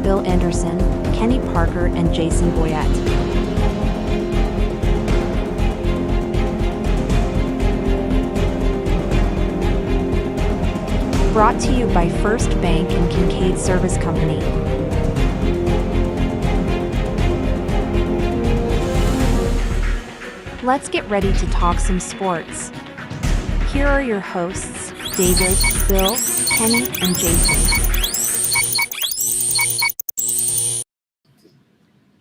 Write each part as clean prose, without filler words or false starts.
Bill Anderson, Kenny Parker, and Jason Boyette. Brought to you by First Bank and Kincaid Service Company. Let's get ready to talk some sports. Here are your hosts, David, Bill, Kenny, and Jason.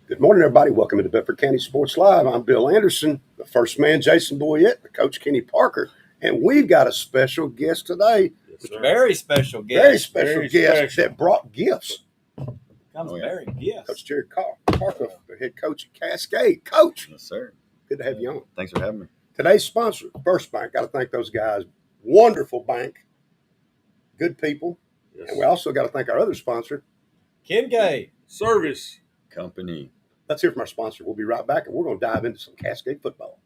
Good morning, everybody. Welcome to the Bedford County Sports Live. I'm Bill Anderson, the first man, Jason Boyette, the coach, Kenny Parker, and we've got a special guest today. Yes, very special guest. Very special guest that brought gifts. Very gifts. Coach Jerry Parker, the head coach at Cascade. Coach. Yes, sir. Good to have you on. Thanks for having me. Today's sponsor, First Bank. Got to thank those guys. Wonderful bank. Good people. Yes. And we also got to thank our other sponsor, Kincaid Service Company. Let's hear from our sponsor. We'll be right back, and we're going to dive into some Cascade football.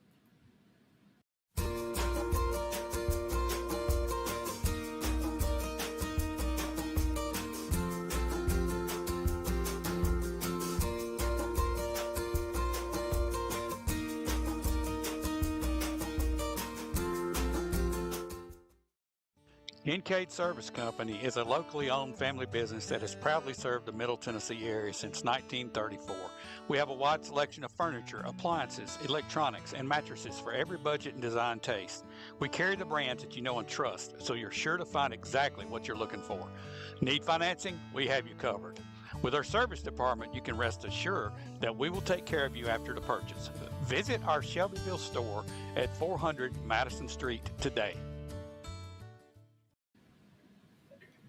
Kincaid Service Company is a locally owned family business that has proudly served the Middle Tennessee area since 1934. We have a wide selection of furniture, appliances, electronics, and mattresses for every budget and design taste. We carry the brands that you know and trust, so you're sure to find exactly what you're looking for. Need financing? We have you covered. With our service department, you can rest assured that we will take care of you after the purchase. Visit our Shelbyville store at 400 Madison Street today.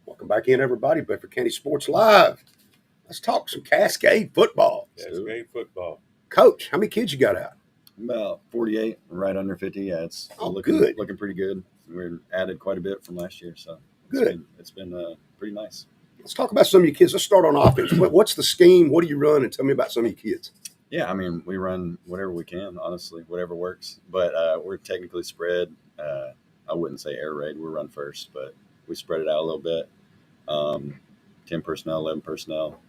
Welcome back in, everybody. Bedford County Sports Live. Let's talk some Cascade football. Cascade football. Coach, how many kids you got out? About 48, right under 50. Yeah, it's looking pretty good. We're added quite a bit from last year, so it's been pretty nice. Let's talk about some of your kids. Let's start on offense. What's the scheme? What do you run? And tell me about some of your kids. Yeah, I mean, we run whatever we can, honestly, whatever works. But we're technically spread. I wouldn't say air raid. We run first, but we spread it out a little bit. 10 personnel, 11 personnel,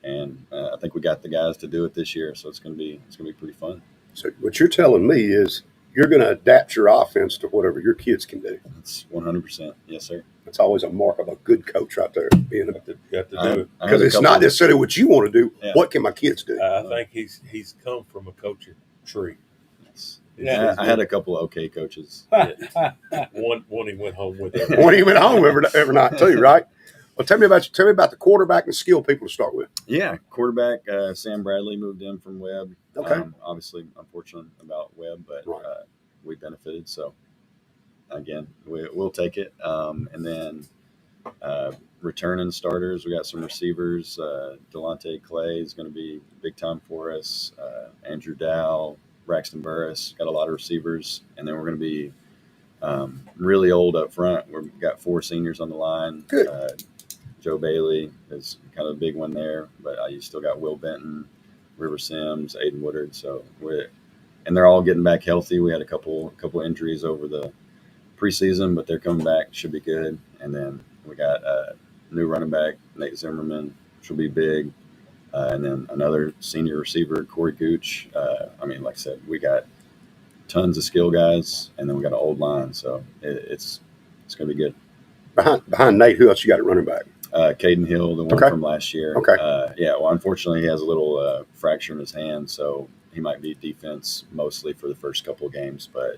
and I think we got the guys to do it this year, so it's gonna be pretty fun. So what you're telling me is you're going to adapt your offense to whatever your kids can do. That's 100%, yes, sir. That's always a mark of a good coach right there. Being got to do it because it's not necessarily what you want to do. Yeah. What can my kids do? I think he's come from a coaching tree. Yeah, I had a couple of okay coaches. One he went home with. One he went home every night too, right? Well, tell me about the quarterback and skill people to start with. Yeah, quarterback Sam Bradley moved in from Webb. Okay. Obviously, unfortunate about Webb, but we benefited. So again, we'll take it. And then returning starters, we got some receivers. Delonte Clay is going to be big time for us. Andrew Dow. Braxton Burris, got a lot of receivers, and then we're going to be really old up front. We've got 4 seniors on the line. Good. Joe Bailey is kind of a big one there, but you still got Will Benton, River Sims, Aiden Woodard. So and they're all getting back healthy. We had a couple injuries over the preseason, but they're coming back. Should be good. And then we got a new running back, Nate Zimmerman, which will be big. And then another senior receiver, Corey Gooch. Like I said, we got tons of skill guys, and then we got an old line, so it's going to be good. Behind Nate, who else you got at running back? Caden Hill, the one from last year. Okay. Unfortunately, he has a little fracture in his hand, so he might be defense mostly for the first couple of games, but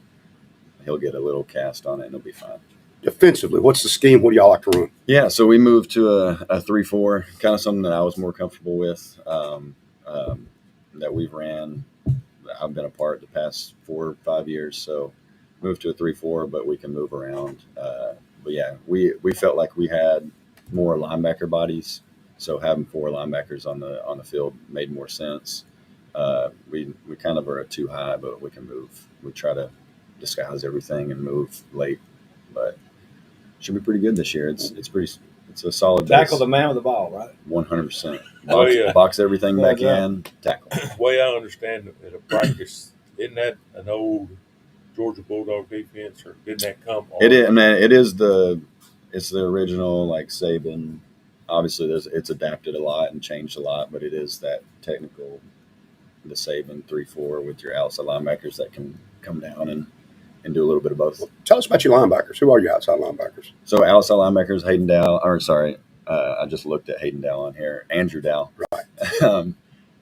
he'll get a little cast on it, and he'll be fine. Defensively, what's the scheme? What do y'all like to run? Yeah, so we moved to a 3-4, kind of something that I was more comfortable with, that we've ran. I've been a part the past 4 or 5 years, so moved to a 3-4, but we can move around. But yeah, we felt like we had more linebacker bodies, so having 4 linebackers on the field made more sense. We kind of are a too high, but we can move. We try to disguise everything and move late, but should be pretty good this year. It's a solid tackle the man with the ball, right? 100%. Box everything back in, tackle. The way I understand it, at a practice, isn't that an old Georgia Bulldog defense, or didn't that come on? It is. I mean, it's the original like Saban obviously it's adapted a lot and changed a lot, but it is that technical, the Saban 3-4 with your outside linebackers that can come down and do a little bit of both. Tell us about your linebackers. Who are your outside linebackers? So outside linebackers, Hayden Dow, or sorry, I just looked at Hayden Dow on here, Andrew Dow. Right.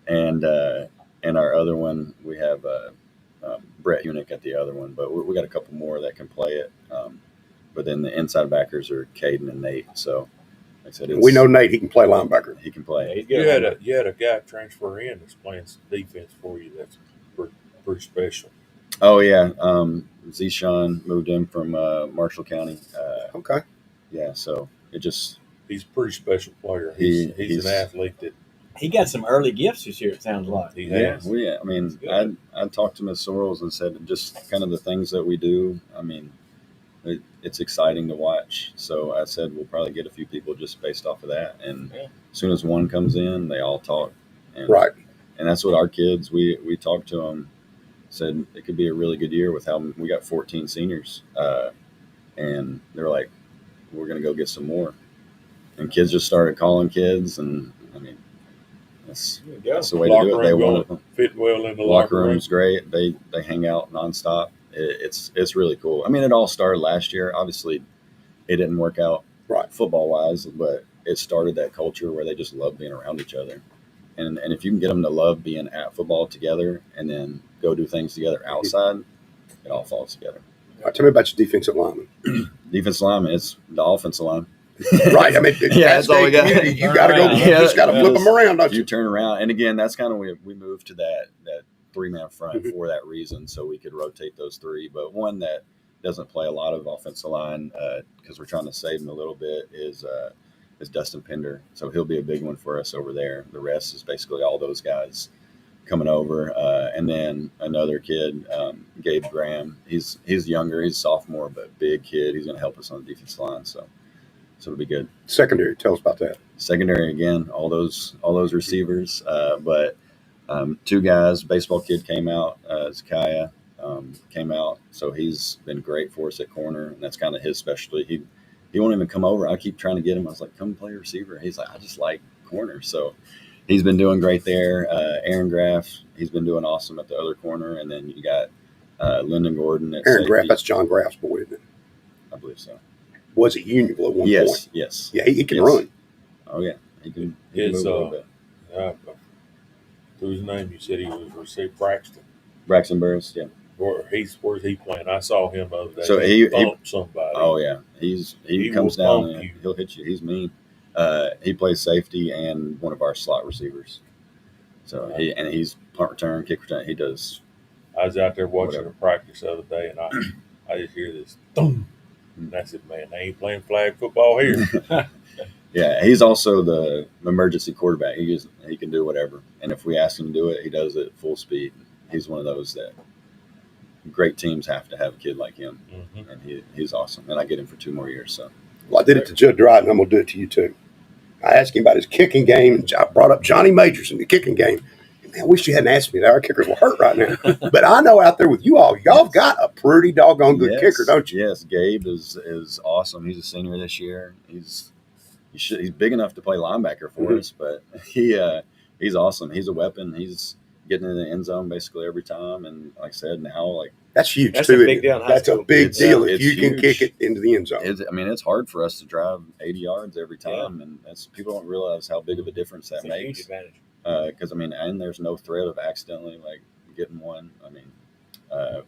And our other one, we have Brett Hunick at the other one, but we got a couple more that can play it. But then the inside backers are Caden and Nate. So, like I said, We know Nate. He can play linebacker. he can play. He's You good. had a guy transfer in that's playing some defense for you. That's pretty special. Oh yeah, Zeshawn moved in from Marshall County. Okay. Yeah, so it just He's a pretty special player. He's he's- an athlete that He got some early gifts this year, it sounds like. he yeah, has. I mean, good. I talked to Miss Sorrells and said just kind of the things that we do. I mean, it's exciting to watch. So I said we'll probably get a few people just based off of that. And Yeah. as soon as one comes in, they all talk. And, Right. And that's what our kids. We talked to them. Said it could be a really good year with how we got 14 seniors, and they're like, we're gonna go get some more. And kids just started calling kids, and I mean, that's There you go. the way to Locker do it. They room want going fit well in the locker locker room. room's great. They hang out nonstop. It's really cool. I mean, it all started last year. Obviously, it didn't work out Right. football wise, but it started that culture where they just love being around each other. And if you can get them to love being at football together and then go do things together outside, it all falls together. All right, tell me about your defensive lineman. Defensive lineman, it's the offensive line. Right. I mean, Yeah, that's all we got. Cascade community, you got to go. Yeah. You just got to flip them around, don't You you? turn around, and again, that's kind of we moved to that 3-man front Mhm. for that reason, so we could rotate those three. But one that doesn't play a lot of offensive line because we're trying to save him a little bit is Dustin Pender. So he'll be a big one for us over there. The rest is basically all those guys coming over, and then another kid, Gabe Graham. He's younger, he's a sophomore, but big kid. He's going to help us on the defensive line. So it'll be good. Secondary. Tell us about that. Secondary again, all those receivers, but two guys. Baseball kid came out, Zakaya came out, so he's been great for us at corner, and that's kind of his specialty. He won't even come over. I keep trying to get him. I was like, come play receiver. He's like, I just like corner. So he's been doing great there. Aaron Graff, he's been doing awesome at the other corner, and then you got Lyndon Gordon at Aaron safety. Graff. That's John Graff's boy, isn't it? I believe so. Was at Unionville at one Yes, point. yes. Yeah, he can Yes. run. Oh yeah, he can His, move a little bit. Through his name, you said he was received Braxton. Braxton Burris, yeah. Where's he playing? I saw him the other day. So he bumped somebody. Oh yeah, he He comes will down bump and you. he'll hit you. He's mean. He plays safety and one of our slot receivers. So he's punt return, kick return. He does. I was out there watching Whatever. a practice the other day, and I just hear this thump. And I said, man, they ain't playing flag football here. Yeah, he's also the emergency quarterback. He can do whatever, and if we ask him to do it, he does it at full speed. He's one of those that great teams have to have a kid like him, Mhm. and he's awesome. And I get him for 2 more years. So Well, I did it to Judd Dryden. I'm going to do it to you too. I asked him about his kicking game, and I brought up Johnny Majors in the kicking game. Man, I wish you hadn't asked me that. Our kickers were hurt right now. But I know out there with you all, y'all got a pretty doggone good Yes, kicker, don't you? Yes, Gabe is awesome. He's a senior this year. He's big enough to play linebacker for Mhm. us, but he's awesome. He's a weapon. He's getting in the end zone basically every time. And like I said, now That's huge That's too. a isn't big it? deal in high That's a school. big It's, deal if it's you can huge. kick it into the end zone. it's hard for us to drive 80 yards every time, and people don't realize how big of a difference that That's a huge makes. advantage. Because and there's no threat of accidentally getting one.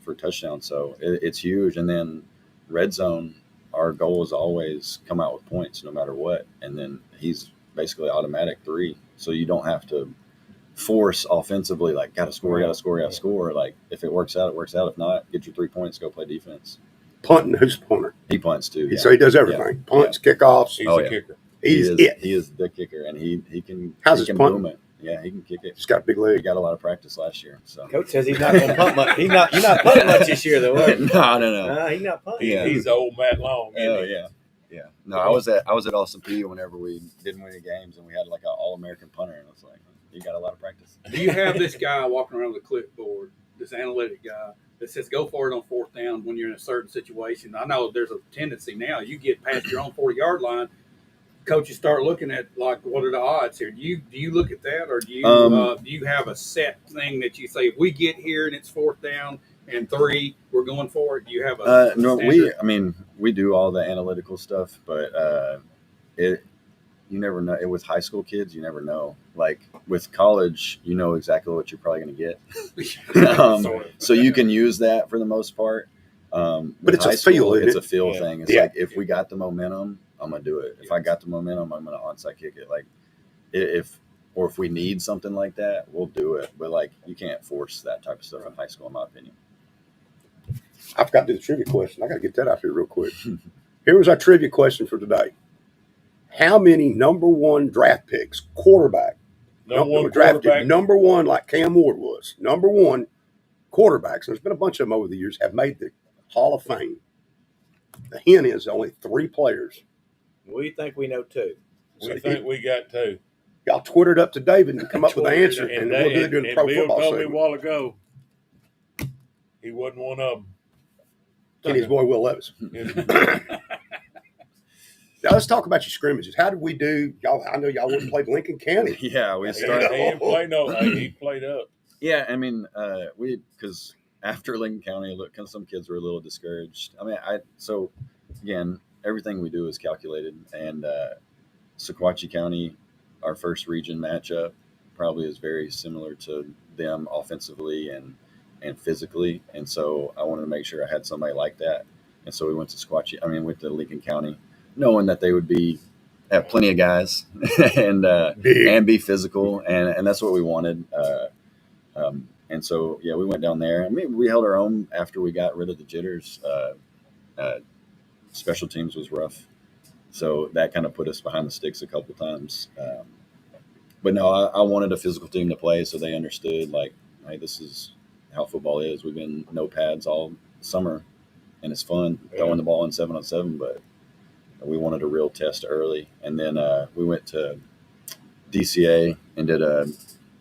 For a touchdown, so it's huge. And then red zone, our goal is always come out with points no matter what. And then he's basically automatic 3, so you don't have to force offensively gotta score. Like if it works out, it works out. If not, get your 3 points, go play defense. Punting, who's the punter? He punts too. Yeah. So he does everything. Punts, kickoffs. He's Oh, a yeah. kicker. He's he it. is the kicker, and he can. How's he his can punt? boom it. Yeah, he can kick it. He's got a big He leg. got a lot of practice last year. So Coach says he's not going to punt much. You're not punting much this year, though. Are you? no. He's not punting. Yeah. He's the old Matt Long. isn't Oh he? yeah. No, I was at Austin P whenever we didn't win any games, and we had an All-American punter, and I was like, you got a lot of practice. Do you have this guy walking around with a clipboard, this analytic guy that says go for it on 4th down when you're in a certain situation? I know there's a tendency now you get past your own 40-yard line, coaches start looking at like what are the odds here? Do you look at that, or do you have a set thing that you say if we get here and it's 4th down and 3, we're going for it? Do you have a No, standard? we do all the analytical stuff, but you never know. With high school kids, you never know. Like with college, you know exactly what you're probably going to get. So you can use that for the most part. But With it's a high school, feel, isn't it's it? a feel Yeah. thing. It's Yeah. like if we got the momentum, I'm gonna do it. If I got the momentum, I'm gonna onside kick it. Like if we need something like that, we'll do it. But like you can't force that type of stuff in high school, in my opinion. I forgot to do the trivia question. I got to get that out here real quick. Here was our trivia question for today. How many number 1 draft picks, quarterback, One drafted quarterback. number 1 like Cam Ward was, number 1 quarterbacks, and there's been a bunch of them over the years, have made the Hall of Fame? The hint is only 3 players. We think we know 2. We think we got 2. Y'all twittered up to David and come up with the answer, and we'll do it during the pro Bill football told me a segment. while ago he wasn't one of them. Kenny's boy, Will Levis. Now let's talk about your scrimmages. How did we do? Y'all, I know y'all wouldn't play Lincoln County. Yeah, we He started. didn't play no. He played up. Yeah, I mean, because after Lincoln County, some kids were a little discouraged. I mean, so again, everything we do is calculated, and Sequatchie County, our first region matchup, probably is very similar to them offensively and physically, and so I wanted to make sure I had somebody like that, and so we went to Lincoln County, knowing that they would have plenty of guys and be physical, and that's what we wanted. And so, yeah, we went down there. I mean, we held our own after we got rid of the jitters. Special teams was rough, so that kind of put us behind the sticks a couple times. But no, I wanted a physical team to play, so they understood like, hey, this is how football is. We've been no pads all summer, and it's fun throwing the ball in 7-on-7, but we wanted a real test early. And then we went to DCA and did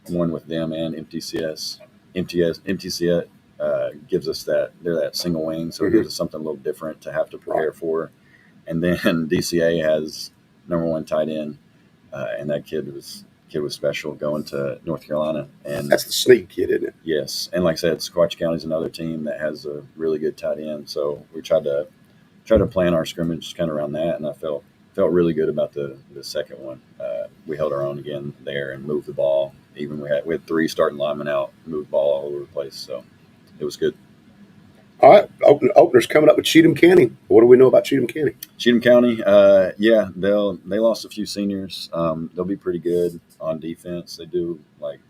one with them and MTCS. MTCS gives us they're that single wing, so it gives us something a little different to have to prepare for. And then DCA has number 1 tight end, and that kid was special going to North Carolina. And That's the sneak kid, isn't it? yes, and like I said, Sequatchie County is another team that has a really good tight end. So we tried to plan our scrimmage kind of around that, and I felt really good about the second one. We held our own again there and moved the ball. Even we had 3 starting linemen out, moved the ball all over the place. So it was good. All right, openers coming up with Cheatham County. What do we know about Cheatham County? Cheatham County, yeah, they lost a few seniors. They'll be pretty good on defense. They do like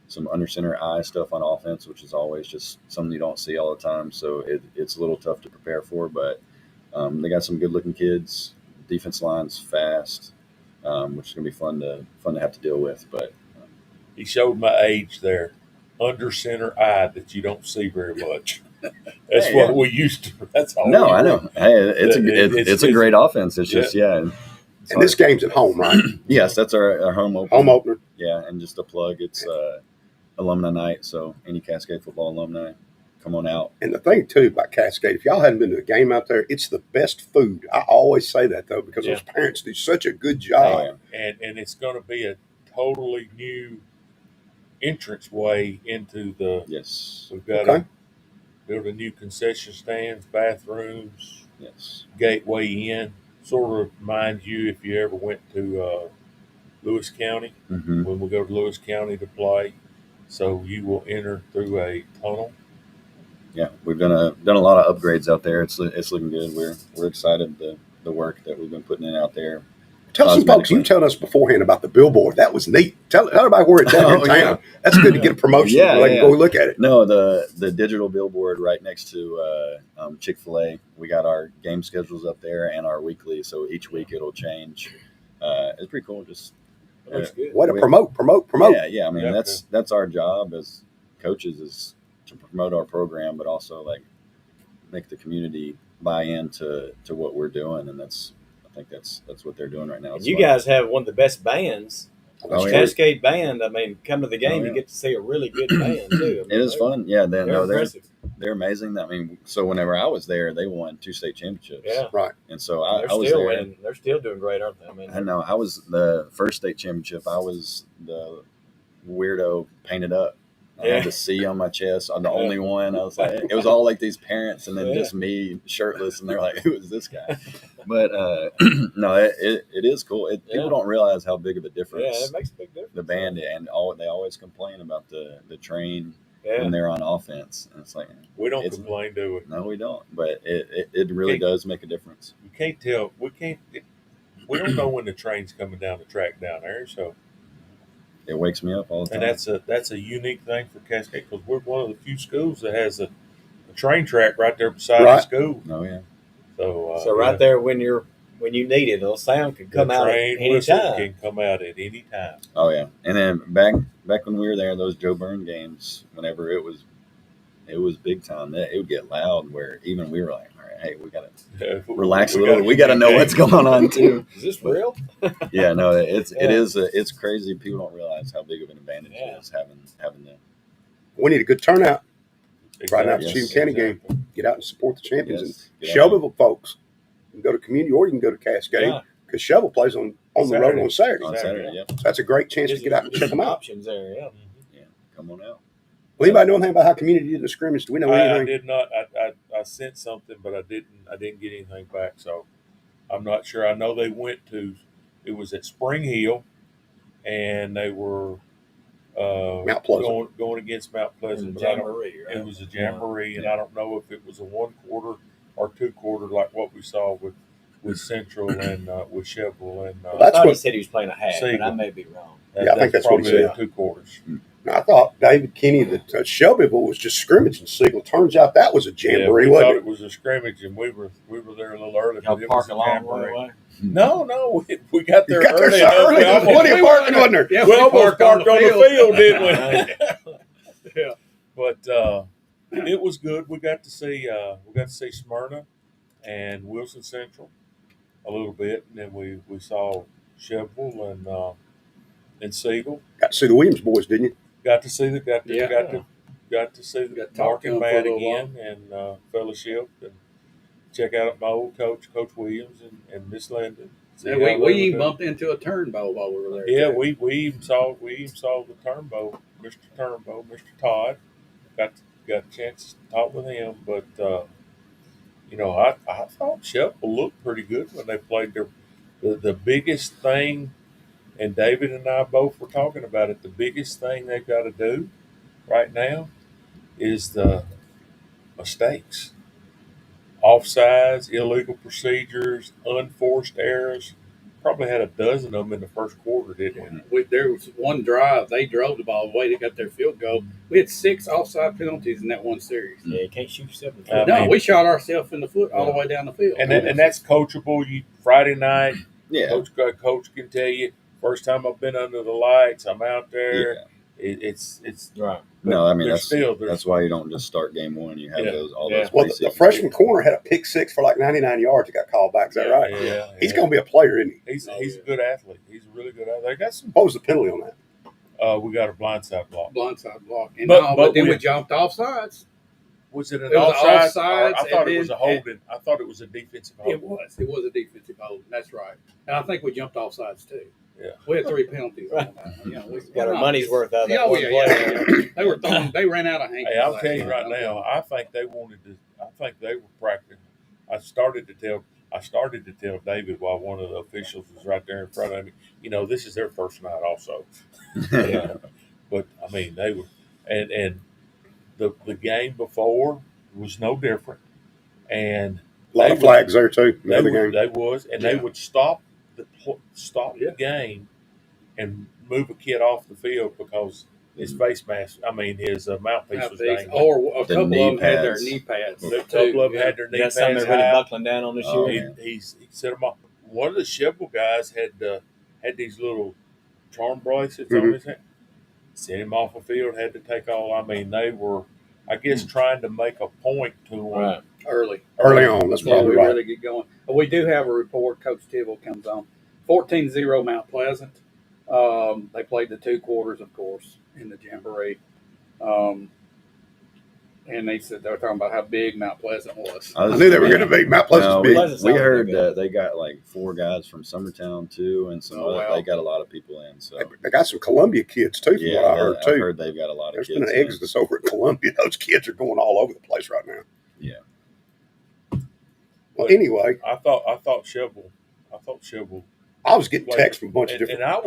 some under center eye stuff on offense, which is always just something you don't see all the time. So it's a little tough to prepare for, but they got some good looking kids. Defense line's fast, which is gonna be fun to have to deal with. But He showed my age there. Under center eye that you don't see very much. That's Hey, what yeah. we used to. That's all. no, we I know. were. Hey, it's a great offense. It's just And this game's at home, right? Yes, that's our home opener. Home opener. Yeah, and just a plug, it's alumni night, so any Cascade football alumni, come on out. And the thing, too, about Cascade, if y'all hadn't been to a game out there, it's the best food. I always say that, though, because those parents do such a good job. Yeah. And it's going to be a totally new entrance way into the. Yes. We've got to build a new concession stands, bathrooms, Yes. gateway in. Sort of reminds you if you ever went to Lewis County, Mm-hmm. when we go to Lewis County to play. So you will enter through a tunnel. Yeah, we've done a lot of upgrades out there. It's looking good. We're excited the work that we've been putting in out there. Tell some folks, you told us beforehand about the billboard. That was neat. Tell everybody where it's at in town. Yeah. That's good to get a promotion. Yeah, They can go look at it. No, the digital billboard right next to Chick-fil-A. We got our game schedules up there and our weekly, so each week it'll change. It's pretty cool. Just Looks good. Way to promote. Yeah. I mean, Yeah. that's our job as coaches is to promote our program, but also like make the community buy into what we're doing, and I think that's what they're doing right now. And you guys have one of the best bands Oh, yeah. Cascade band. I mean, come to the game, Oh, yeah. you get to see a really good band too. I mean, It is fun. Yeah, They're they're impressive. they're amazing. I mean, so whenever I was there, they won 2 state championships. Yeah, Right. And so they're I was still there. winning. They're still doing great, aren't they? I mean, I know I was the first state championship. I was the weirdo painted up. I had the C on my chest. I'm the only one. I was like, it was all like these parents, and then just me shirtless, and they're like, "Who is this guy?" But no, it is cool. People don't realize how big of a difference. Yeah, it makes a big difference. The band and they always complain about the train Yeah. when they're on offense, and it's like We don't complain, do we? no, we don't. But it really does make a difference. We can't tell. We don't know when the train's coming down the track down there. So, It wakes me up all the time. and that's a unique thing for Cascade because we're one of the few schools that has a train track right there beside the school. Oh yeah. So, right there when you need it, a sound can come out at any time. Can come out at any time. Oh yeah. And then back when we were there, those Joe Byrne games, whenever it was big time. It would get loud where even we were like, all right, hey, we gotta relax a little. We gotta know what's going on too. Is this real? Yeah, no, it's crazy. People don't realize how big of an advantage it is having them. We need a good turnout right now at the Yes. Cheatham County game. Get out and support the champions. Yes. And Shelbyville folks, you can go to community or you can go to Cascade because Shelbyville plays on the road on Saturday. On Saturday, yeah. So that's a great chance to get out and check them out. Options there, yeah. Yeah, come on out. Well, anybody know anything about how community did the scrimmage? Do we know I anything? did not. I sent something, but I didn't get anything back. So I'm not sure. I know they went to. It was at Spring Hill, and they were Mount Pleasant. going against Mount Pleasant. But I don't, it was a jamboree, and I don't know if it was a 1 quarter or 2 quarter like what we saw with Central and with Chevrolet. And Well, that's I thought he what- said he was playing a half, but I may be wrong. Yeah, I think that's what he probably said. 2 quarters. Now, I thought David Kenny that Shelbyville was just scrimmaging Siegel. Turns out that was a jamboree, we wasn't thought it? it was a scrimmage, and we were there a little early. Y'all but it park was a a long jamboree. way. No, we got there You got there early. so early. There was We plenty of parking, wasn't there? Yeah, we almost parked on the field, didn't we? Yeah. But it was good. We got to see Smyrna and Wilson Central a little bit, and then we saw Chevrolet and Siegel. Got to see the Williams boys, didn't you? Got to see the Yeah. got to see Got to Mark talk to and them for a Matt little again and fellowship and check out my old coach Williams and Miss Linda. See Yeah, how they we were even doing. bumped into a turnbow while we were there. Yeah, too. we even saw the Turnbow, Mr. Turnbow, Mr. Todd. Got a chance to talk with him, but I thought Sheffield looked pretty good when they played the biggest thing, and David and I both were talking about it. The biggest thing they've got to do right now is the mistakes, offsides, illegal procedures, unforced errors. Probably had a dozen of them in the first quarter, didn't we? There was one drive. They drove the ball away. They got their field goal. We had 6 offside penalties in that one series. Yeah, you can't shoot yourself in the I foot. No, mean- we shot ourselves in the foot all the way down the field. And that's coachable. Friday night, Yeah. coach can tell you. First time I've been under the lights, I'm out there. Yeah. It's Right. No, I mean there's that's why you don't just start game one. You have Yeah. those Yeah. Well, those the preseason freshman games. corner had a pick 6 for like 99 yards. That got called back. Is that right? Yeah, He's going to be a player, isn't he? He's a good athlete. He's a really good athlete. They got some. What was the penalty on that? We got a blindside block. Blindside block. And But then we- we jumped off sides. Was it an It was offside? offsides, I thought and it was a then- holding. I thought it was a defensive hold. It was. It was a defensive hold. That's right. And I think we jumped off sides too. Yeah. We had 3 penalties on that. We Got our money's worth out of that Yeah, one yeah, play. yeah. They ran out of hands. Hey, I'll tell you right now. I think they wanted to. I think they were practicing. I started to tell David while one of the officials was right there in front of me. This is their first night, also. Yeah. But I mean, they were, and the game before was no different, and A lot of flags there, too. The other game. they would stop the game and move a kid off the field because his face mask. I mean, his mouthpiece was dangling. Or a The couple knee of them had their pads. knee pads. A too. couple of them had their knee That's pads something they're really high. buckling down on this Oh, year. He set them off. One of the Chevrolet guys had these little charm bracelets on his hand. Sent him off the field. Had to take all. I mean, they were, I guess, trying to make a point to him. Right. Early on. That's Yeah, probably we right. really get going. But we do have a report. Coach Tibble comes on. 14-0 Mount Pleasant. They played the 2 quarters, of course, in the Jamboree. And they were talking about how big Mount Pleasant was. I knew they were going to be. Mount Pleasant's No, big. we heard that they got like 4 guys from Summertown too, and some other, wow. they got a lot of people in. So They got some Columbia kids too, from what I heard too. I've heard they've got a lot of There's kids. been an exodus over at Columbia. Those kids are going all over the place right now. Yeah. Well, anyway, I thought Shovel. I was getting texts from a bunch of different. And I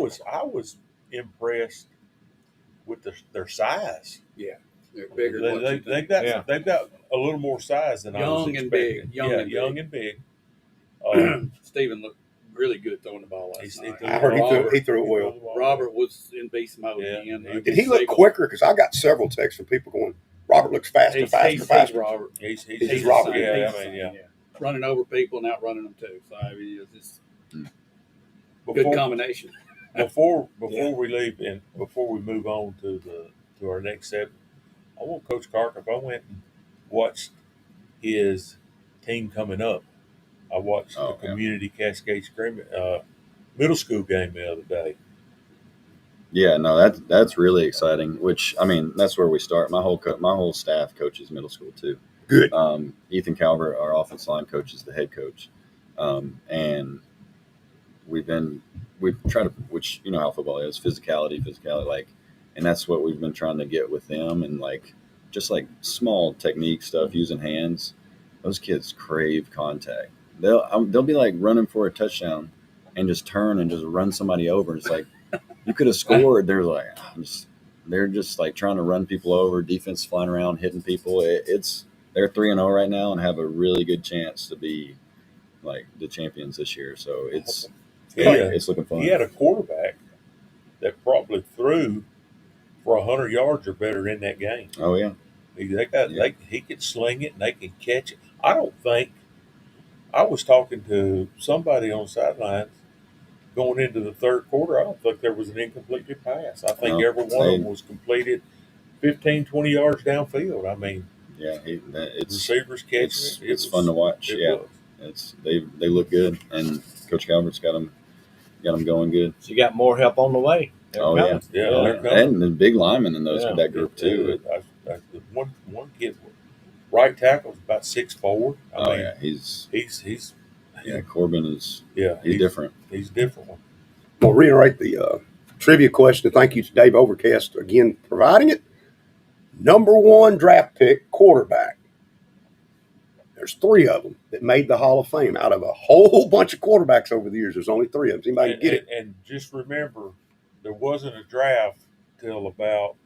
was impressed with their size. Yeah, they're bigger. They've got a little more size than I was Young and expecting. big. Young and big. Stephen looked really good throwing the ball last night. I heard he threw it well. Robert was in beast mode again. Did he look quicker? Because I got several texts from people going, Robert looks faster. He's Robert. He's Robert. Yeah, running over people and outrunning them too. So I mean, it's good Before, combination. before we leave and before we move on to our next segment, I want Coach Carter. I went and watched his team coming up. I watched the community Cascade scrimmage middle school game the other day. Yeah, no, that's really exciting. Which I mean, that's where we start. My whole staff coaches middle school too. Good. Ethan Calvert, our offensive line coach, is the head coach, and we've tried to, which you know how football is, physicality, like, and that's what we've been trying to get with them, and like just like small technique stuff, using hands. Those kids crave contact. They'll be like running for a touchdown and just turn and just run somebody over. It's like you could have scored. They're like they're just like trying to run people over. Defense flying around hitting people. They're 3-0 right now and have a really good chance to be like the champions this year. So it's looking fun. He had a quarterback that probably threw for 100 yards or better in that game. Oh yeah. He could sling it and they can catch it. I was talking to somebody on the sidelines going into the third quarter. I don't think there was an incomplete pass. I think every one of them was completed 15, 20 yards downfield. I mean, yeah, receivers catching it. It's fun to watch. They look good, and Coach Calvert's got them going good. So you got more help on the way. Yeah, they're coming. And the big linemen in that group too. One kid, right tackle, is about 6'4". I mean, he's Corbin is he's different. He's a different one. I'll reiterate the trivia question. Thank you to Dave Overcast again providing it. Number 1 draft pick quarterback. There's 3 of them that made the Hall of Fame out of a whole bunch of quarterbacks over the years. There's only 3 of them. Anybody get it? And just remember, there wasn't a draft till about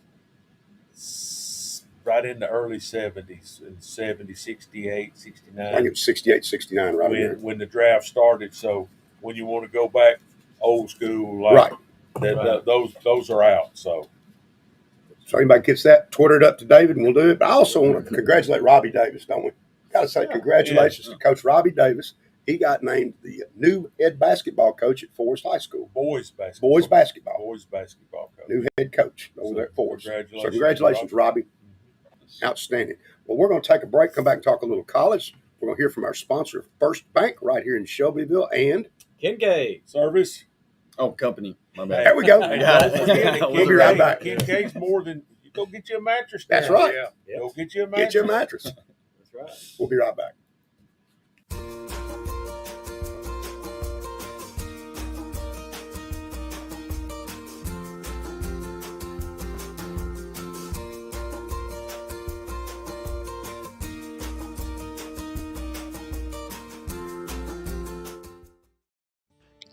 right in the early 70s, in 70, 68, 69. I think it was 68, 69 right there. When the draft started. So when you want to go back old school, right. Those are out. So anybody gets that, Twitter it up to David and we'll do it. But I also want to congratulate Robbie Davis, don't we? Got to say congratulations to Coach Robbie Davis. He got named the new head basketball coach at Forest High School. Boys basketball coach. New head coach over there at Forest. Congratulations, so congratulations, Robbie. Outstanding. Well, we're going to take a break, come back and talk a little college. We're going to hear from our sponsor, First Bank, right here in Shelbyville, and Kincaid Service. Oh, company. My bad. There we go. We'll be right back. Kincaid's more than you go get you a mattress. That's right. Yeah. Go get you a mattress. Get you a mattress. That's right. We'll be right back.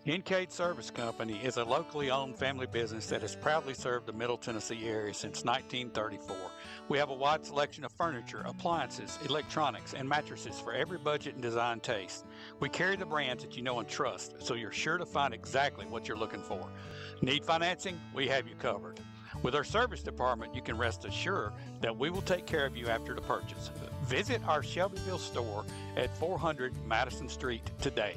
Kincaid Service Company is a locally owned family business that has proudly served the Middle Tennessee area since 1934. We have a wide selection of furniture, appliances, electronics, and mattresses for every budget and design taste. We carry the brands that you know and trust, so you're sure to find exactly what you're looking for. Need financing? We have you covered. With our service department, you can rest assured that we will take care of you after the purchase. Visit our Shelbyville store at 400 Madison Street today.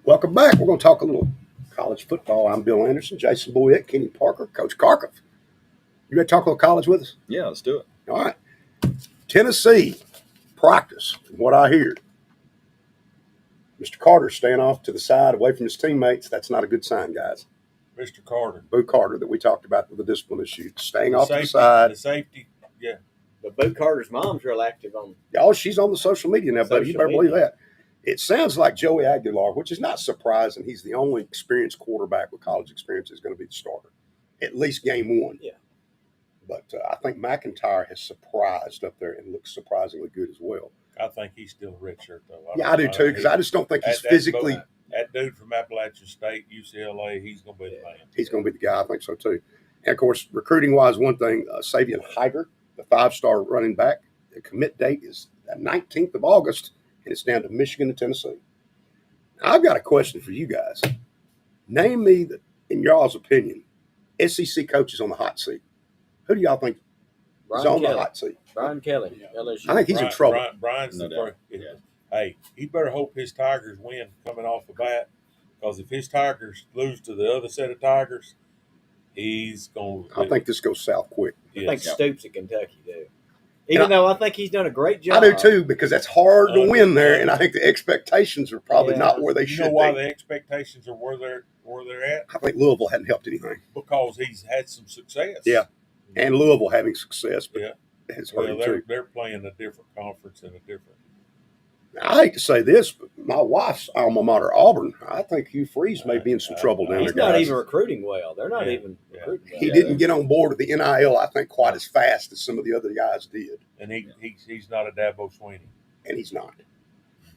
Welcome back. We're going to talk a little college football. I'm Bill Anderson, Jason Boyette, Kenny Parker, Coach Karkoff. You ready to talk a little college with us? Yeah, let's do it. All right. Tennessee practice, from what I hear. Mr. Carter staying off to the side, away from his teammates. That's not a good sign, guys. Mr. Carter. Boo Carter that we talked about with the discipline issue, staying off to the The side. safety, yeah. But Boo Carter's mom's real active on. Oh, she's on the social media now, buddy. You better believe media. that. It sounds like Joey Aguilar, which is not surprising. He's the only experienced quarterback with college experience is going to be the starter, at least game one. Yeah. But I think McIntyre has surprised up there and looks surprisingly good as well. I think he's still a redshirt, though. I do too, because I just don't think he's physically. That dude from Appalachian State, UCLA, he's going to be the man. He's going to be the guy. I think so too. And of course, recruiting wise, one thing, Savion Hyder, the 5-star running back, the commit date is the 19th of August, and it's down to Michigan and Tennessee. Now, I've got a question for you guys. Name me, in y'all's opinion, SEC coaches on the hot seat. Who do y'all think is on the hot seat? Brian Kelly, LSU. I think he's in trouble. Brian's No the doubt. first. Yeah. Hey, he better hope his Tigers win coming off the bat, because if his Tigers lose to the other set of Tigers, he's going to. I think this goes south quick. I think Yes. Stoops at Kentucky do. Even though I think he's done a great job. I do too, because that's hard to win there, and I think the expectations are probably not where they You should know why be. the expectations are where they're at? I think Louisville hadn't helped anything. Because he's had some success. Yeah. And Louisville having success, but Yeah. it's hard Well, too. they're playing a different conference and a different. I hate to say this, but my wife's alma mater, Auburn, I think Hugh Freeze may be in some trouble down He's there, not guys. even recruiting well. They're not Yeah. even Yeah. recruiting well. He didn't get on board with the NIL, I think, quite as fast as some of the other guys did. And he's not a Dabo Swinney. And he's not.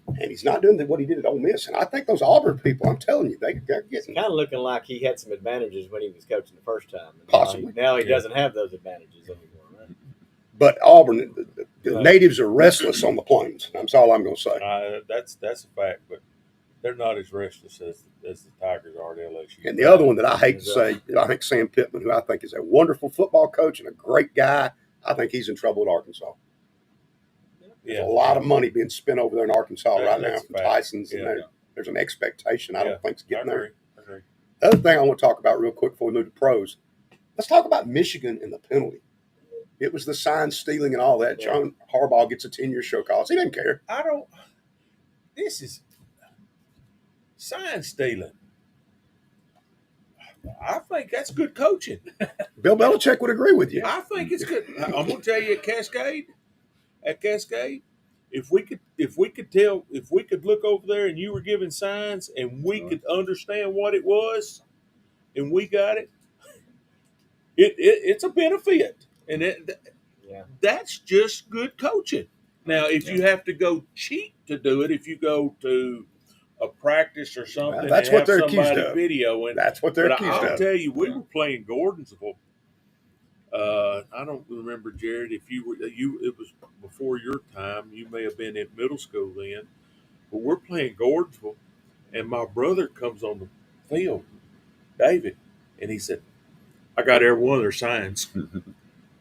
And he's not doing what he did at Ole Miss. And I think those Auburn people, I'm telling you, they're getting. Kind of looking like he had some advantages when he was coaching the first time. And Possibly. Now he doesn't have those advantages anymore. Right? But Auburn, the natives are restless on the plains. That's all I'm going to say. That's a fact, but they're not as restless as the Tigers are at LSU. And the other one that I hate to say, I think Sam Pittman, who I think is a wonderful football coach and a great guy, I think he's in trouble at Arkansas. There's a lot of money being spent over there in Arkansas right now that's from a fact. Tyson's, Yeah. and there's an expectation I don't think's I getting there. agree. The other thing I want to talk about real quick before we move to pros, let's talk about Michigan and the penalty. It was the sign stealing and all that. Yeah. John Harbaugh gets a 10-year show cause. He doesn't care. This is sign stealing. I think that's good coaching. Bill Belichick would agree with you. I think it's good. I'm going to tell you at Cascade, if we could look over there and you were giving signs and we could understand what it was and we got it, it's a benefit. And that's just good coaching. Now, if you have to go cheap to do it, if you go to a practice or something, Well, that's and what have they're accused somebody of. videoing, That's what they're but accused I'll of. tell you, we were playing Gordonsville. I don't remember, Jared, if it was before your time. You may have been in middle school then. But we're playing Gordonsville, and my brother comes on the field, David, and he said, I got every one of their signs.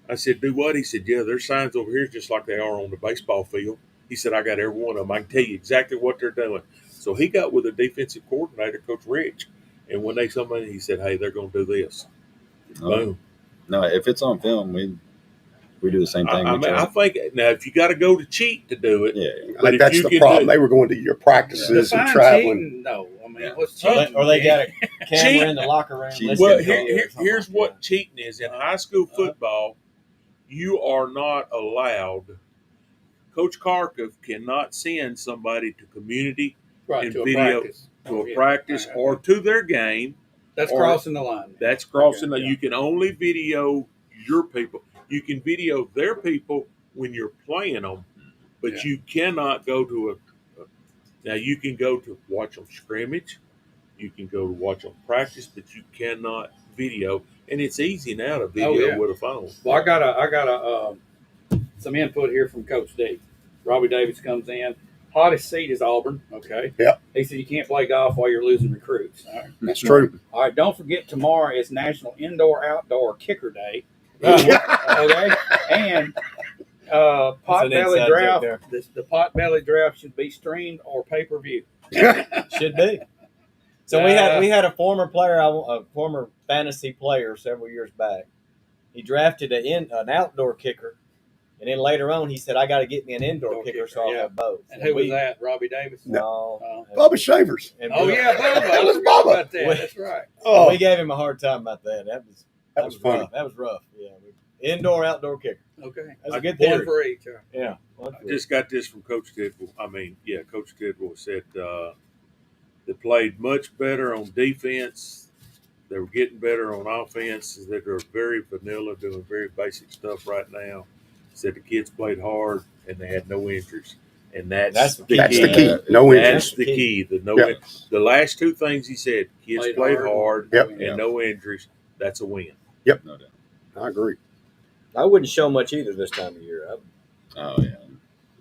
I said, do what? He said, yeah, their signs over here just like they are on the baseball field. He said, I got every one of them. I can tell you exactly what they're doing. So he got with the defensive coordinator, Coach Rich, and when they somebody, he said, hey, they're going to do this. Boom. No, if it's on film, we do the same thing. I think now if you got to go to cheat to do it, yeah. I think that's the problem. They were going to your practices and traveling. Cheating, no, I mean, Yeah. what's cheating? Or they got a camera Cheat. in the locker room. Cheat. listening well, to it or something here's like what that. cheating is. In high school football, you are not allowed. Coach Kharkov cannot send somebody to community Right, and to a video practice. to a Yeah. practice Right. or to their game. That's or- crossing the line. That's crossing. Okay, the, yeah. You can only video your people. You can video their people when you're playing them, but Yeah. you cannot go to now you can go to watch them scrimmage. You can go to watch them practice, but you cannot video. And it's easy now to video Oh, yeah. with a phone. Well, I got some input here from Coach D. Robbie Davis comes in. Hottest seat is Auburn. Okay. Yep. He said you can't play golf while you're losing recruits. All right. That's true. All right. Don't forget tomorrow is National Indoor Outdoor Kicker Day. Okay. And That's an Potbelly inside joke Draft. there. The Potbelly Draft should be streamed or pay-per-view. Should be. So we had a former player, a former fantasy player several years back. He drafted an outdoor kicker And then later on, he said, "I got to get me an indoor kicker, so I'll have both." And who was that? Robbie Davis? No. Bubba Shavers. And Oh we- yeah, Bubba. I was forgot Bubba. about that. That's right. Oh, We gave him a hard time about that. That was funny. rough. That was rough. Yeah. Indoor, outdoor kicker. Okay. That's a good One theory. for each. Huh? Yeah. I just got this from Coach Tidwell. Coach Tidwell said they played much better on defense. They were getting better on offense. That they're very vanilla, doing very basic stuff right now. Said the kids played hard and they had no injuries, and that's the key. No injuries. That's the key. Yep. The last two things he said: kids played hard Yep. and no injuries. That's a win. Yep. No doubt. I agree. I wouldn't show much either this time of year. Oh yeah.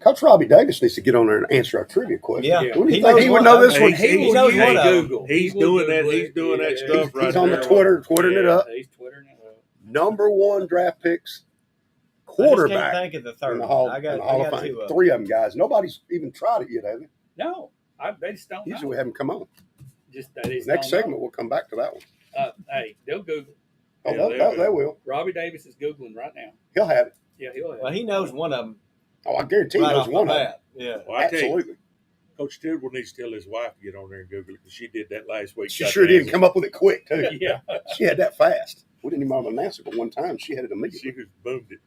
Coach Robbie Davis needs to get on there and answer our trivia question. Yeah. What do you think he would know this one? He knows one of them. Google. He's doing that. He's doing that stuff right He's on the there. Twittering it up. He's twittering it up. Number 1 draft picks, I quarterback just can't think of the third in the one. Hall, I in got the Hall of two Fame. of them. 3 of them, guys. Nobody's even tried it yet, have they? No, they just don't Usually know. we have them come on. They just Next don't segment, we'll come back to that one. know. Hey, they'll Google. Oh, Yeah, they will. Robbie Davis is Googling right now. He'll have it. Yeah, he'll have Well, it. he knows one of them Oh, I guarantee right he knows off the one of them. bat. Yeah. Well, I tell you, Absolutely. Coach Tidwell needs to tell his wife to get on there and Google it because she did that last week. She Got sure the did answer. come up with it quick, too. Yeah. She had that fast. We didn't even have an answer, but one time she had it immediately. She just boomed it.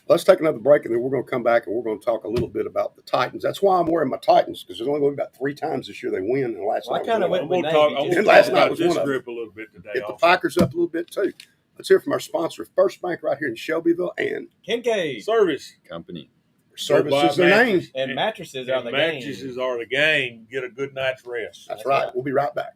Let's take another break, and then we're going to come back and we're going to talk a little bit about the Titans. That's why I'm wearing my Titans, because there's only going to be about 3 times this year they win, and last Well, I night kinda was went one I'm with going to Navy talk, I'm just gonna last talk night about was this one of them. group a little bit today. Get the also. Packers up a little bit, too. Let's hear from our sponsor, First Bank, right here in Shelbyville, and Kincaid. Service. Company. Service is their name. And mattresses are And the mattresses game. are the game. Get a good night's rest. That's right. We'll be right back.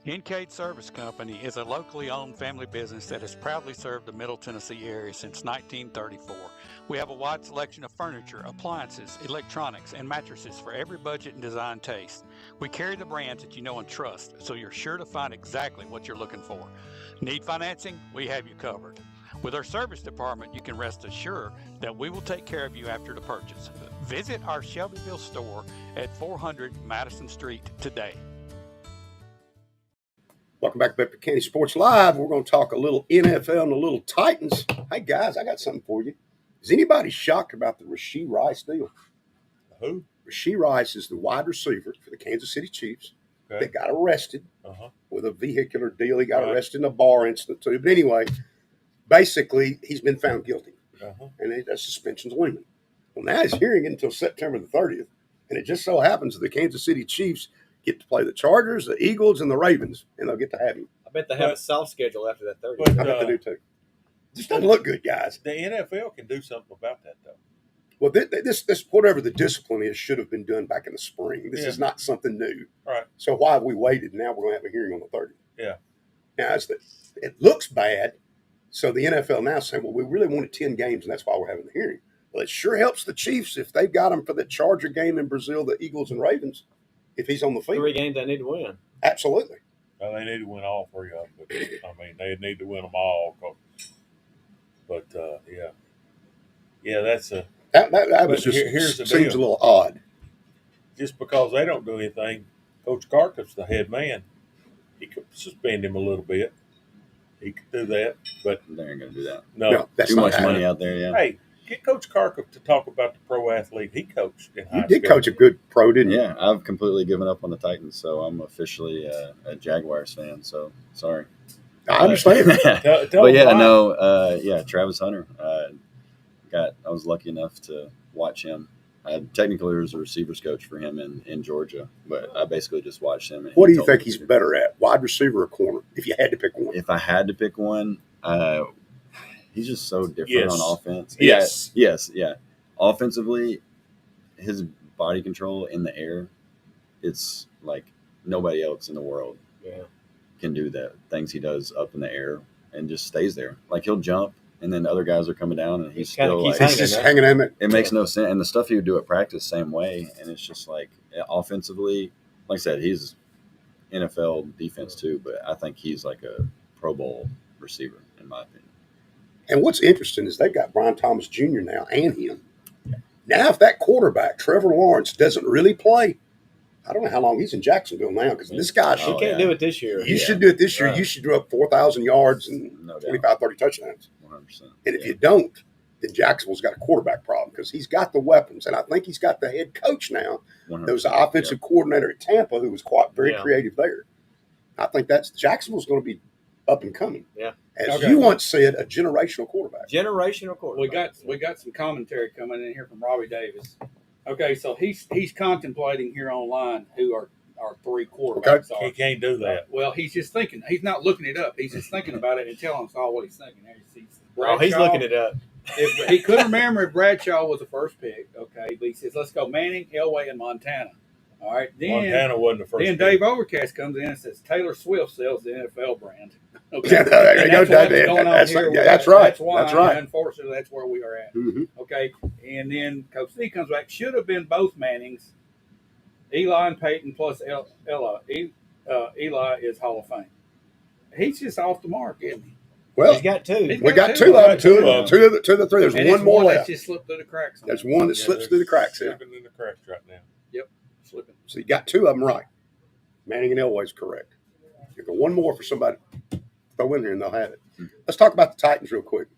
Kincaid Service Company is a locally owned family business that has proudly served the Middle Tennessee area since 1934. We have a wide selection of furniture, appliances, electronics, and mattresses for every budget and design taste. We carry the brands that you know and trust, so you're sure to find exactly what you're looking for. Need financing? We have you covered. With our service department, you can rest assured that we will take care of you after the purchase. Visit our Shelbyville store at 400 Madison Street today. Welcome back to Bedford County Sports Live. We're going to talk a little NFL and a little Titans. Hey, guys, I got something for you. Is anybody shocked about the Rashee Rice deal? Who? Rashee Rice is the wide receiver for the Kansas City Chiefs Okay. that got arrested Uh-huh. with a vehicular deal. He got Right. arrested in a bar incident, too. But anyway, basically, he's been found guilty, Uh-huh. and that suspension's looming. Well, now he's hearing it until September the 30th, and it just so happens that the Kansas City Chiefs get to play the Chargers, the Eagles, and the Ravens, and they'll get to have him. I bet they have a But- soft schedule after that 30. but- I bet they do, too. Just doesn't look good, guys. The NFL can do something about that, though. Well, this whatever the discipline is should have been done back in the spring. This Yeah. is not something new. Right. So why have we waited? Now we're going to have a hearing on the 30th. Yeah. Now, it looks bad. So the NFL now saying, well, we really wanted 10 games, and that's why we're having the hearing. Well, it sure helps the Chiefs if they've got them for the Charger game in Brazil, the Eagles and Ravens, if he's on the field. 3 games they need to win. Absolutely. Well, they need to win all 3 of them. But, they need to win them all. But, yeah, that's a That But was just here's the seems deal. a little odd. just because they don't do anything. Coach Carcutt's the head man. He could suspend him a little bit. He could do that, but They ain't gonna do that. no. That's Too not much happening. money out there. Yeah. Hey, get Coach Carcutt to talk about the pro athlete he coached in high You did school. coach a good pro, didn't you? Yeah, I've completely given up on the Titans, so I'm officially a Jaguars fan. So sorry. I understand. Tell But him yeah, why. no, Travis Hunter. I was lucky enough to watch him. I technically was a receivers coach for him in Georgia, but I basically just watched him. And What do you told me think he's better at, wide receiver or corner, if you had to pick one? If I had to pick one, he's just so different Yes. on offense. Yes. Yeah. Offensively, his body control in the air, it's like nobody else in the world Yeah. can do the things he does up in the air and just stays there. Like he'll jump, and then other guys are coming down, and he's Kinda still keeps like He's just hanging in it. it makes no sense. And the stuff he would do at practice, same way. And it's just like offensively, like I said, he's NFL defense too, but I think he's like a Pro Bowl receiver, in in my opinion. And what's interesting is they've got Brian Thomas Jr. now and him. Now, if that quarterback, Trevor Lawrence, doesn't really play, I don't know how long he's in Jacksonville now because this guy, He can't do it this year. you should do it this year. Right. You should do up 4,000 yards and No doubt. 25, 30 touchdowns. 100%. And if you don't, then Jacksonville's got a quarterback problem because he's got the weapons. And I think he's got the head coach now. 100%. There was an offensive coordinator at Tampa who was very Yeah. creative there. I think Jacksonville's going to be up and coming. Yeah. As Okay. you once said, a generational quarterback. Generational quarterback. We got some commentary coming in here from Robbie Davis. Okay, so he's contemplating here online who our three quarterbacks are. He can't do that. Well, he's just thinking. He's not looking it up. He's just thinking about it and telling us all what he's thinking. He's He's looking it up. If he couldn't remember if Bradshaw was the first pick, okay, but he says, let's go Manning, Elway, and Montana. All right, then Montana wasn't the first. then pick. Dave Overcast comes in and says Taylor Swift sells the NFL brand. Okay, Yeah, there you And go, that's what's David. going on That's here. right. Yeah, that's right. That's why, That's right. unfortunately, that's where we are at. Mm-hmm. Okay, and then Coach C comes back. Should have been both Mannings, Eli and Peyton plus Ella. Eli is Hall of Fame. He's just off the mark, isn't he? Well, He's got two. He's we got two of them. Two of the three. There's And one it's more that left. just slipped through the cracks. There's one that slips through the cracks here. Slipping in the cracks right now. Slipping. So you got two of them right. Manning and Elway's correct. You got one more for somebody. Throw in there and they'll have it. Let's talk about the Titans real quick.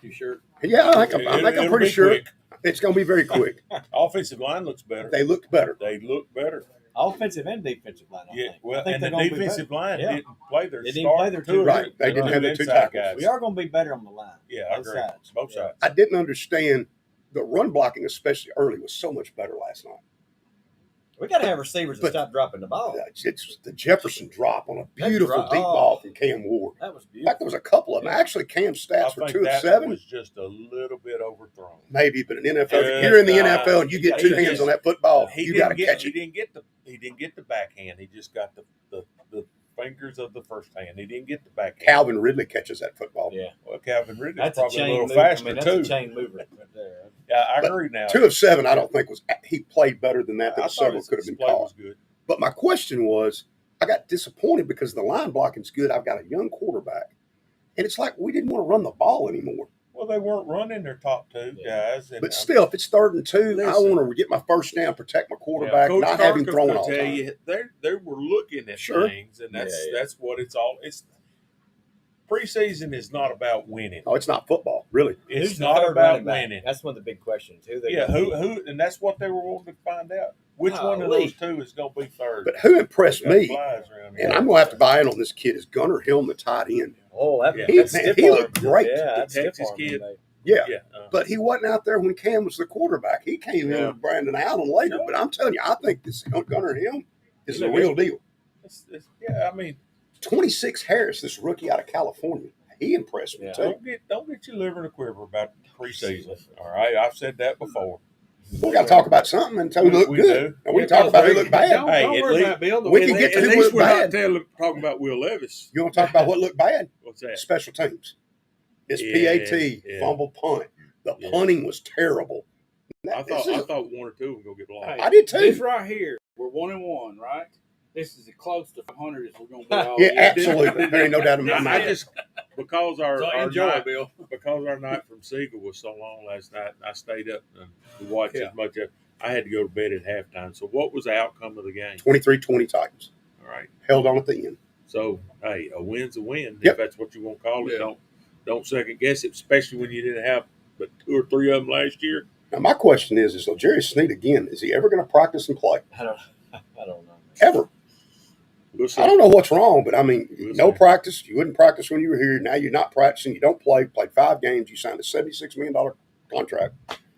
You sure? Yeah, I think I'm It'll pretty be sure quick. it's going to be very quick. Offensive line looks better. They looked better. They look better. Offensive and defensive line. I Yeah, think. well, I think and they're the gonna be defensive better. line Yeah. didn't play their They didn't start. play their two two. of Right. them. They didn't have the two inside tackles. guys. We are going to be better on the line. Yeah, I Both agree. sides. Both Yeah. sides. I didn't understand the run blocking, especially early, was so much better last night. We got to have receivers to But- stop dropping the ball. It's the Jefferson drop on a beautiful drop- deep oh. ball from Cam Ward. That was In fact, beautiful. there was a couple of them. Yeah. Actually, Cam's I stats were think 2 of that 7. was just a little bit overthrown. Maybe, but in NFL, Yeah, if you're in the nah, NFL and you get he two hands just- on that football, He you didn't got to get. catch He it. didn't get the. He didn't get the backhand. He just got the fingers of the first hand. He didn't get the backhand. Calvin Ridley catches that football. Yeah. Well, Calvin Ridley's That's a probably a chain little mover. faster that's too. a chain mover right there. Yeah, I But agree now. 2 of 7, I don't think was. He played better than that. There I were thought several his could have been play called. was good. But my question was, I got disappointed because the line blocking's good. I've got a young quarterback, and it's like we didn't want to run the ball anymore. Well, they weren't running their top two guys. And But still, if it's 3rd and 2, I Listen. want to get my first down, protect my quarterback, Coach not have him Stark's throwing gonna all the tell time. you, they were looking at Sure. things, and that's Yeah. that's what it's all. It's preseason is not about winning. Oh, it's not football, really. It's Who's the not third about running back? winning. That's one of the big questions. Who they Yeah, gonna be? who, and that's what they were wanting to find out. Which one of Golly. those two is going to be third? But who impressed Got me, flies around here. and I'm going to have to buy in on this kid, is Gunnar Hill, the tight end. Oh, that, Yeah. that's Man, stiff he arm. looked great. Yeah, The that's stiff Texas arm, kid. man. Yeah. Yeah, But he wasn't out there when Cam was the quarterback. He came in Yeah. with Brandon Allen later. No. But I'm telling you, I think this Gunnar Hill is He the looked real deal. yeah. I mean, 26 Harris, this rookie out of California. He impressed me, Yeah. too. don't get your liver in a quiver about preseason. All right, I've said that before. We got to talk about something until we look We good. do. And we Yeah, can talk about who because looked bad. Don't, Hey, don't at worry least- about Bill. We can get to at who least looked we're bad. not talking about Will Levis. You want to talk about what looked bad? What's that? Special teams. It's Yeah, PAT, yeah. fumble punt. The Yeah. punting was terrible. I This is- thought one or two were going to get blocked. Hey, I did too. This right here, we're 1-1, right? This is as close to 500 as we're going to be all Yeah, year. absolutely. There ain't no doubt in my I mind. just because our, So our enjoy, night, Bill. because our night from Siegel was so long last night, I stayed up to watch Yeah. as much of. I had to go to bed at halftime. So what was the outcome of the game? 23-20 Titans. All right. Held on at the end. So hey, a win's a win. Yep. If that's what you want to call it, Yeah. don't second guess it, especially when you didn't have but 2 or 3 of them last year. Now, my question is so Jerry Sneed again, is he ever going to practice and play? I don't know. Ever? We'll see. I don't know what's wrong, but I mean, We'll no see. practice. You wouldn't practice when you were here. Now you're not practicing. You don't play. Played 5 games. You signed a $76 million contract.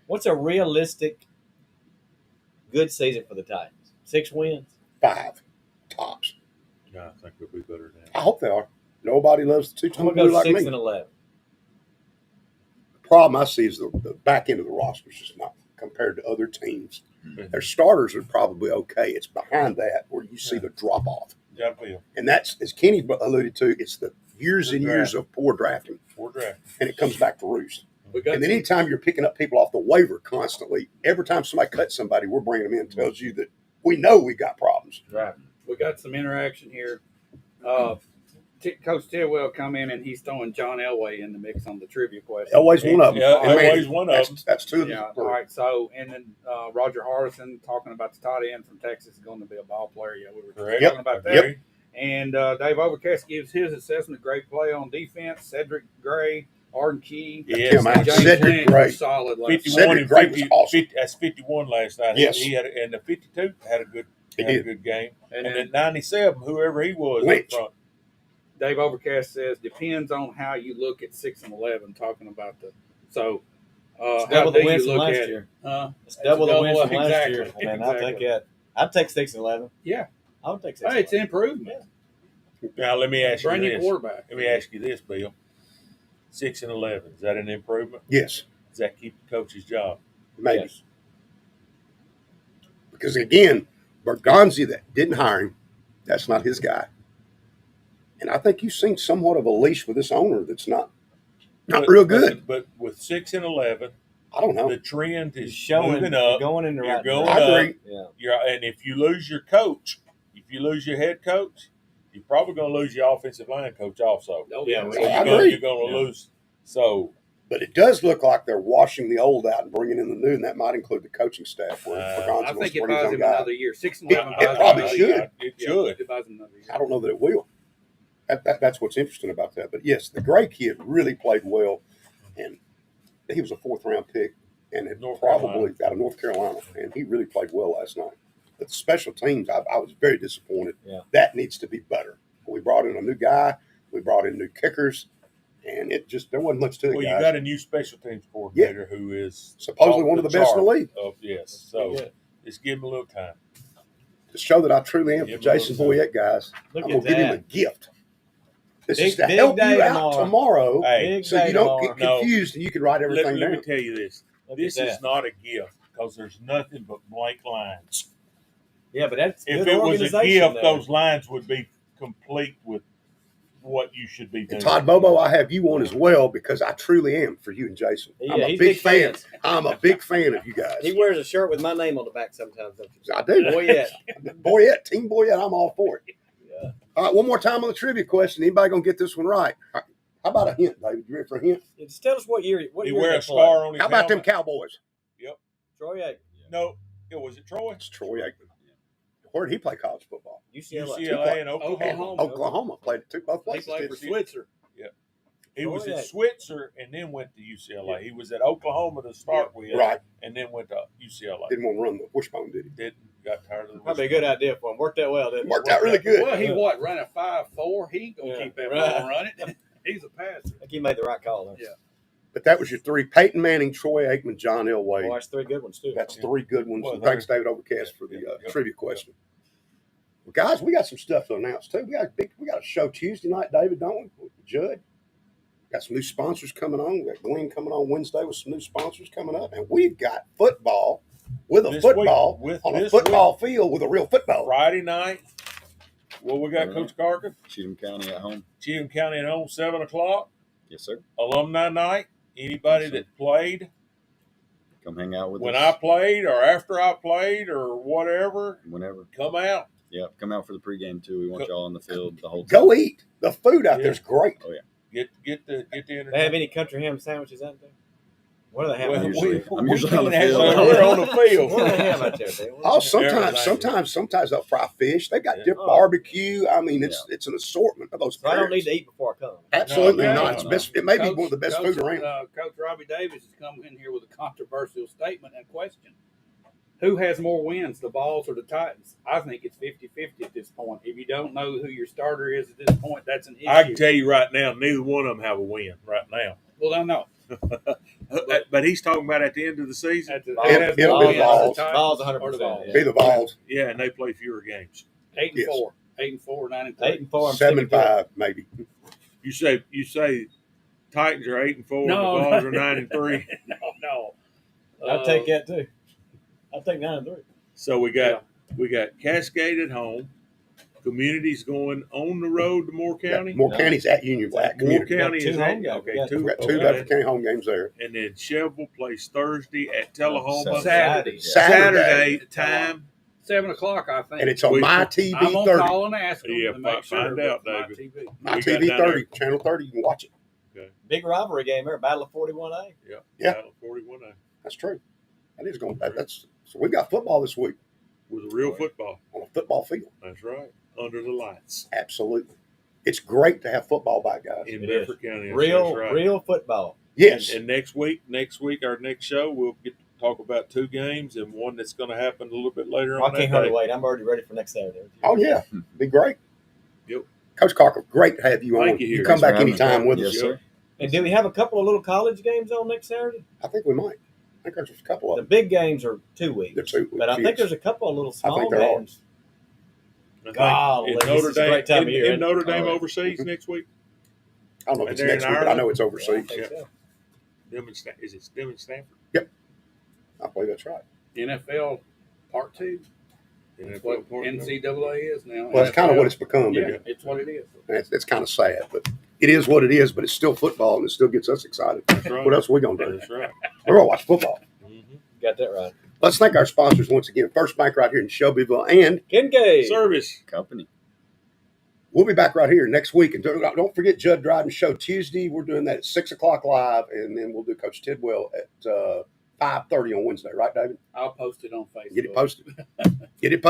What's a realistic good season for the Titans? 6 wins? 5 tops. No, I think we'll be better than I that. hope they are. Nobody loves the I'm two-tone going blue to go like 6 me. and 11. The problem I see is the back end of the roster is just not compared to other teams. Their starters are probably okay. It's behind that where you see the drop off. Yeah, Bill. And that's, as Kenny alluded to, it's the years and years of poor drafting, We're drafting. and it comes back to roost. We got And then some- anytime you're picking up people off the waiver constantly, every time somebody cuts somebody, we're bringing them in. Tells you that we know we got problems. Right. we got some interaction here. Coach Tidwell come in and he's throwing John Elway in the mix on the trivia question. Always one of them. Yeah, And man, always one of them. That's two of Yeah. them. All right. So, and then Roger Hardison talking about the tight end from Texas is going to be a ball player. Yeah, we were Correct. talking about that. Agree. And Dave Overcast gives his assessment: great play on defense. Cedric Gray, Arden Key, Yes. Tim Allen, James Cedric Lynch Gray. was solid. Last 51 Cedric and Gray 50, was awesome. 50 that's 51 last night. Yes. He had, and the 52 had a good, He had a did. good game. And And then at 97, whoever he was Lynch. up front. Dave Overcast says depends on how you look at 6 and 11. Talking about the so. It's how double the do wins you from look last at it? year. It's It's double the double, wins from last exactly, year. And I think exactly. that I'd take 6 and 11. Yeah. I would take 6. Hey, it's improvement. Now, let me ask you Brand new this. quarterback. Let me ask you this, Bill. 6 and 11, is that an improvement? Yes, Does that keep the coach's job? maybe. Yes. Because again, Bergonzi that didn't hire him, that's not his guy. And I think you've seen somewhat of a leash with this owner that's not real good. But with 6 and 11, I don't know. the trend You're is showing moving you're up. going in the You're right going direction. I agree. Yeah. And if you lose your coach, if you lose your head coach, you're probably going to lose your offensive line coach also. Oh, Yeah, yeah. So I you're agree. going to Yeah. lose. So But it does look like they're washing the old out and bringing in the new, and that might include the coaching staff. Where I Bergonzi I wants think to it bring his buys own him guy. another year. 6 and It- 11. it buys him probably another should. year. It Yeah, should. it buys him another year. I don't know that it will. That's what's interesting about that. But yes, the Gray kid really played well, and he was a 4th-round pick, and had North probably Carolina. out of North Carolina, and he really played well last night. But the special teams, I was very disappointed. Yeah. That needs to be better. We brought in a new guy. We brought in new kickers, and it just there wasn't much to it, Well, you guys. got a new special teams coordinator who is Supposedly one of the best in the league. Yes, so Good. just give him a little time. To show that I truly am for Give him Jason a little Boyette, guys, Look I'm at going to give him a that. gift. This Big- is to big help day you out tomorrow, Hey, Big so you day don't tomorrow. get confused and you can write everything let me down. tell you this. Look This at is that. not a gift because there's nothing but blank lines. Yeah, but that's If good it was a organization gift, there. those lines would be complete with what you should be doing. And Todd Bobo, I have you on as well because I truly am for you and Jason. I'm Yeah, a he's big big fan. fans. I'm a big fan of you guys. He wears a shirt with my name on the back sometimes, don't you? I do. Boyette. Boyette, Team Boyette, I'm all for it. Yeah. All right, one more time on the trivia question. Anybody going to get this one right? All right. How about a hint, David? You ready for a hint? Yeah, just tell us what year. What He year wear they a star on his How about them helmet. Cowboys? Troy Aikman, No, was it Troy? It's Troy Aikman. Where did he play college football? UCLA. UCLA and Oklahoma. Oklahoma. Played both He places. played for didn't he? Switzer. He was Troy at Aikman. Switzer and then went to UCLA. He was at Oklahoma to start with, Right. and then went to UCLA. Didn't want to run the wishbone, did he? Got tired of the Probably a good idea for him. Worked out well, didn't it? Worked out really good. Well, he ran a 5.4. He ain't gonna Yeah, keep that right. ball running. He's a passer. I think he made the right call there. Yeah. But that was your three: Peyton Manning, Troy Aikman, John Elway. Well, that's 3 good ones too. That's 3 good ones. Well, And thanks, David Overcast, for the yeah. trivia question. Well, guys, we got some stuff to announce too. We got a show Tuesday night, David, don't we? With Judd. Got some new sponsors coming on. We got Glenn coming on Wednesday with some new sponsors coming up, and we've got football with a This football week, with on a this football field with a real football. Friday night. Well, we got Coach Carter, Cheatham County at home. Cheatham County at home, 7:00. Yes, sir. Alumni night. Anybody Yes, sir. that played Come hang out with when us I played or after I played or whatever, whenever. come out. Yep, come out for the pregame too. We want y'all on the field the whole time. Go eat. The food out Yeah. there's great. Get the They have entertainment. any country ham sandwiches out there? What do they have? Well, out there? I'm usually on the can't have field. some. We're on the What do field. they have out there, Dave? Oh, Everything. sometimes they'll fry fish. They got Yeah. dip Oh. barbecue. I mean, it's an assortment of those. So I don't pairs. need to eat before I come. Absolutely No, not. It's no. best. It may be one of the best Coach, food around. Coach Robbie Davis has come in here with a controversial statement and question. Who has more wins, the Vols or the Titans? I think it's 50-50 at this point. If you don't know who your starter is at this point, that's an issue. I can tell you right now, neither one of them have a win right now. Well, I know. But he's talking about at the end of the season. At the, Vols. who has It'll more be wins, the Vols. Titans Vols or the 100%. Vols? Yeah. Be the Vols. Yeah, and they play fewer games. 8-4, 8-4, 9-3. 8 and 4. I'm 7-5 maybe. You say Titans are 8-4, No. and the Vols are 9-3. No. I'll take that too. I'll take 9 and 3. So we got Cascade at home. Community's going on the road to Moore County. More No. counties at Union Black Moore Community. County Got two is home at games. okay. We got We Two. got two Okay. Bedford County home games there. And then Cheville plays Thursday at Tullahoma. Saturday. Saturday. Saturday. Saturday time 7 o'clock, I think. And it's on We- my TV I'm gonna 30. call and ask them Yeah, to make sure. find out, but David. My TV. My We got TV down 30, channel 30, you can watch it. Big rivalry game there, Battle of 41A. Yeah. Battle 41A That's true. That is going. That's so. We got football this week with real football. on a football field. That's right. Under the lights Absolutely. It's great to have football back, guys. in It Bedford County. That's Real, right. real football. Yes. And next week, our next show, we'll get to talk about 2 games and one that's going to happen a little bit later I on can't that hardly day. wait. I'm already ready for next Saturday. Oh yeah, be great. Yep. Coach Carker, great to have you on. Thank you, You Hugh. come Thanks for back having anytime us. with Yes, us. sir. And do we have a couple of little college games on next Saturday? I think we might. I think there's a couple of The them. big games are 2 weeks. They're 2 But I think weeks. there's a couple of little I small think there are. games. I think Golly, in this Notre is a great Dame, time of year, in isn't Notre Dame Oh, yeah. overseas next week. I don't know if And it's they're in next week, but I Ireland? know it's Yeah, I overseas. think so. Is it them and Stanford? I believe that's right. NFL Part 2. That's what NCAA is now. Well, that's kind of what it's become. Yeah, isn't it? it's what it is. And it's kind of sad, but it is what it is. But it's still football, and it still gets us excited. That's right. What else are we gonna do? That's right. We're gonna watch football. Mm-hmm. Got that right. Let's thank our sponsors once again. First Bank right here in Shelbyville, and Kincaid. Service. Company. we'll be back right here next week. And don't forget Judd Dryden Show Tuesday. We're doing that at 6:00 live, and then we'll do Coach Tidwell at 5:30 on Wednesday. Right, David? I'll post it on Facebook. Get it posted. Get it posted.